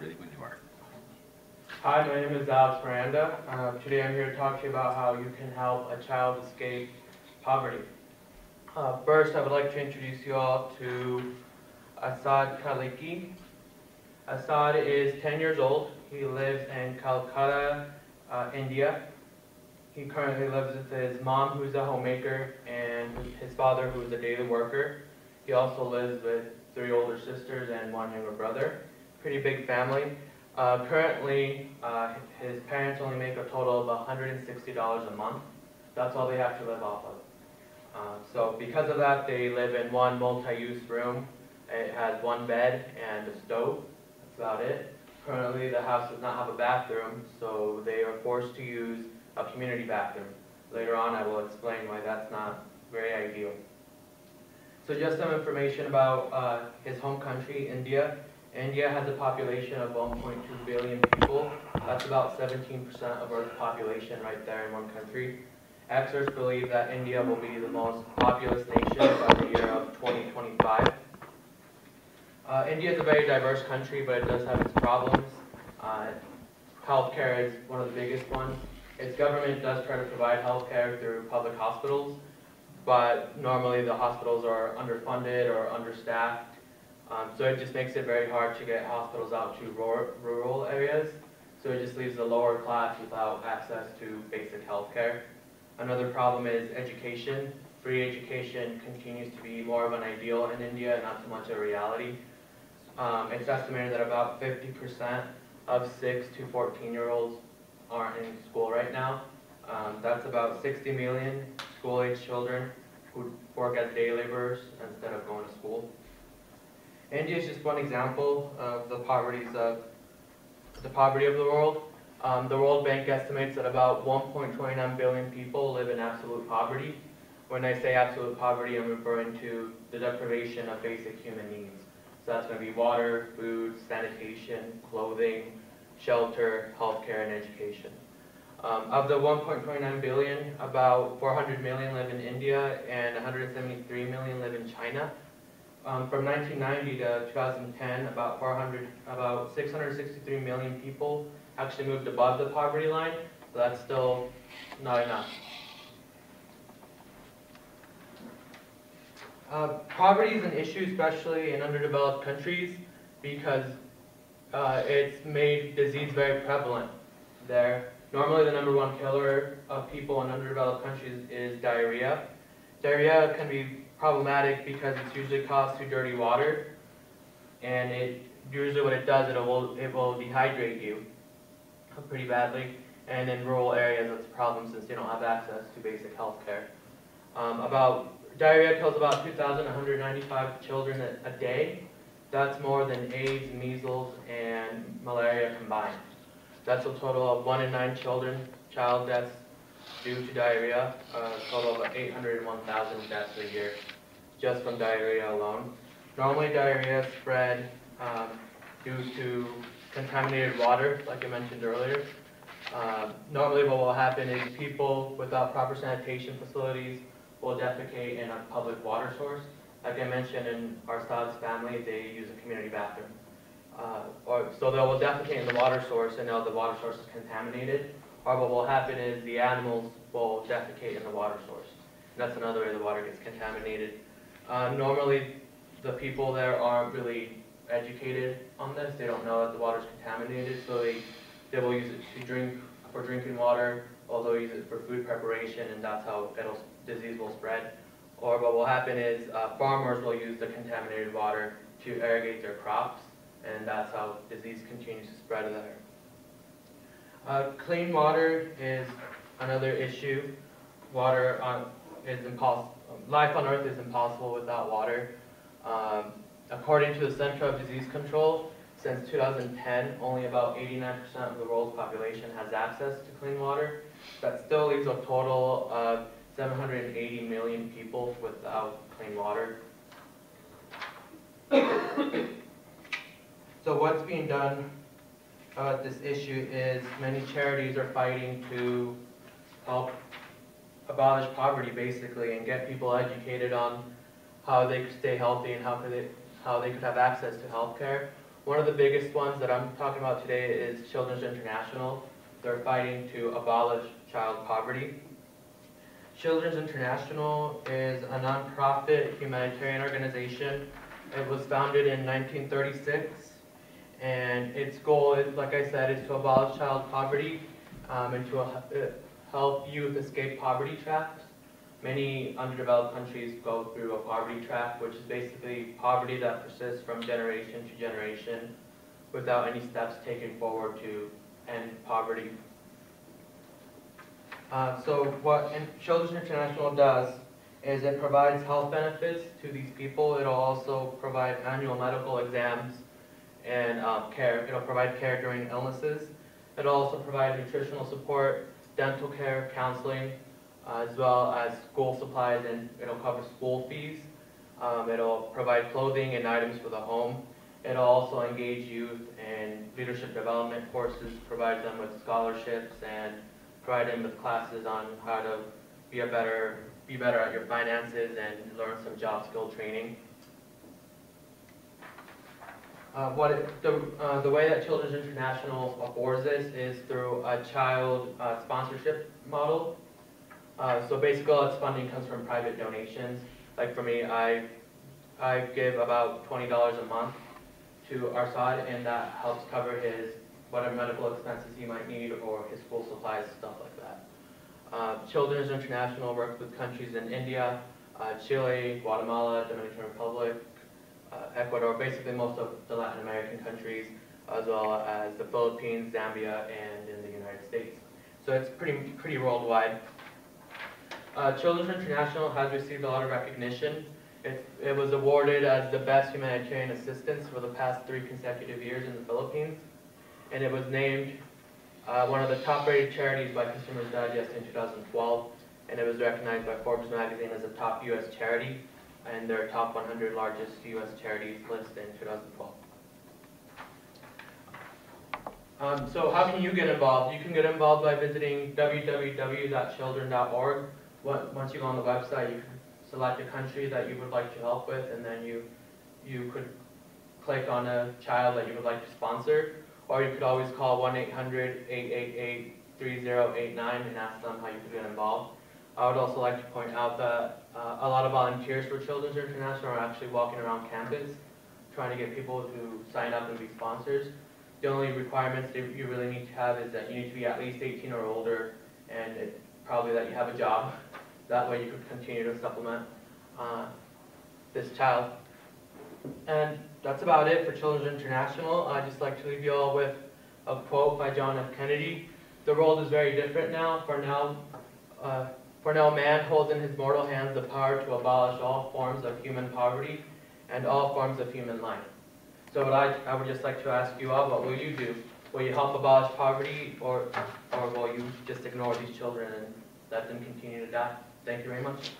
ready when you are. Hi, my name is Alexis Miranda. Today I'm here to talk to you about how you can help a child escape poverty. First, I would like to introduce you all to Asad Khaliki. Asad is 10 years old. He lives in Calcutta, India. He currently lives with his mom, who's a homemaker, and his father, who is a daily worker. He also lives with 3 older sisters and 1 younger brother. Pretty big family. Currently, his parents only make a total of $160 a month. That's all they have to live off of. So because of that, they live in one multi-use room. It has 1 bed and a stove. That's about it. Currently, the house does not have a bathroom, so they are forced to use a community bathroom. Later on, I will explain why that's not very ideal. So just some information about his home country, India. India has a population of 1.2 billion people. That's about 17% of Earth's population right there in one country. Experts believe that India will be the most populous nation by the year of 2025. India is a very diverse country, but it does have its problems. Healthcare is one of the biggest ones. Its government does try to provide healthcare through public hospitals, but normally the hospitals are underfunded or understaffed. So it just makes it very hard to get hospitals out to rural areas. So it just leaves the lower class without access to basic healthcare. Another problem is education. Free education continues to be more of an ideal in India and not so much a reality. It's estimated that about 50% of 6 to 14-year-olds aren't in school right now. That's about 60 million school-age children who work as day laborers instead of going to school. India is just one example of the poverty of the world. The World Bank estimates that about 1.29 billion people live in absolute poverty. When I say absolute poverty, I'm referring to the deprivation of basic human needs. So that's going to be water, food, sanitation, clothing, shelter, healthcare, and education. Of the 1.29 billion, about 400 million live in India and 173 million live in China. From 1990 to 2010, about 663 million people actually moved above the poverty line, so that's still not enough. Poverty is an issue, especially in underdeveloped countries, because it's made disease very prevalent there. Normally, the #1 killer of people in underdeveloped countries is diarrhea. Diarrhea can be problematic because it's usually caused through dirty water, and usually what it does, it will dehydrate you pretty badly. And in rural areas, that's a problem since they don't have access to basic health care. Diarrhea kills about 2,195 children a day. That's more than AIDS, measles, and malaria combined. That's a total of 1 in 9 child deaths due to diarrhea, a total of 801,000 deaths a year just from diarrhea alone. Normally diarrhea spread due to contaminated water, like I mentioned earlier. Normally what will happen is people without proper sanitation facilities will defecate in a public water source. Like I mentioned, in Arsad's family, they use a community bathroom. So they will defecate in the water source, and now the water source is contaminated. Or what will happen is the animals will defecate in the water source. And that's another way the water gets contaminated. Normally, the people there aren't really educated on this. They don't know that the water is contaminated, so they will use it for drinking water, or they'll use it for food preparation, and that's how disease will spread. Or what will happen is farmers will use the contaminated water to irrigate their crops, and that's how disease continues to spread there. Clean water is another issue. Water is impossible. Life on Earth is impossible without water. According to the Center of Disease Control, since 2010, only about 89% of the world's population has access to clean water. That still leaves a total of 780 million people without clean water. So what's being done about this issue is many charities are fighting to help abolish poverty, basically, and get people educated on how they could stay healthy and how they could have access to health care. One of the biggest ones that I'm talking about today is Children's International. They're fighting to abolish child poverty. Children's International is a nonprofit humanitarian organization. It was founded in 1936, and its goal is, like I said, is to abolish child poverty and to help youth escape poverty traps. Many underdeveloped countries go through a poverty trap, which is basically poverty that persists from generation to generation without any steps taken forward to end poverty. So what Children's International does is it provides health benefits to these people. It'll also provide annual medical exams and care. It'll provide care during illnesses. It'll also provide nutritional support, dental care, counseling, as well as school supplies, and it'll cover school fees. It'll provide clothing and items for the home. It'll also engage youth in leadership development courses, provide them with scholarships, and provide them with classes on how to be better at your finances and learn some job skill training. The way that Children's International affords this is through a child sponsorship model. So basically all its funding comes from private donations. Like for me, I give about $20 a month to our side, and that helps cover his whatever medical expenses he might need or his school supplies, stuff like that. Children's International works with countries in India, Chile, Guatemala, Dominican Republic, Ecuador, basically most of the Latin American countries, as well as the Philippines, Zambia, and in the United States. So it's pretty worldwide. Children's International has received a lot of recognition. It was awarded as the best humanitarian assistance for the past 3 consecutive years in the Philippines, and it was named one of the top-rated charities by Consumer Digest in 2012, and it was recognized by Forbes magazine as a top U.S. charity and their top 100 largest U.S. charities list in 2012. So how can you get involved? You can get involved by visiting www.children.org. Once you go on the website, you can select a country that you would like to help with, and then you could click on a child that you would like to sponsor, or you could always call 1-800-888-3089 and ask them how you could get involved. I would also like to point out that a lot of volunteers for Children's International are actually walking around campus trying to get people to sign up and be sponsors. The only requirements that you really need to have is that you need to be at least 18 or older, and probably that you have a job. That way you could continue to supplement this child. And that's about it for Children's International. I'd just like to leave you all with a quote by John F. Kennedy. The world is very different now. For now, man holds in his mortal hands the power to abolish all forms of human poverty and all forms of human life. So I would just like to ask you all, what will you do? Will you help abolish poverty, or will you just ignore these children and let them continue to die? Thank you very much.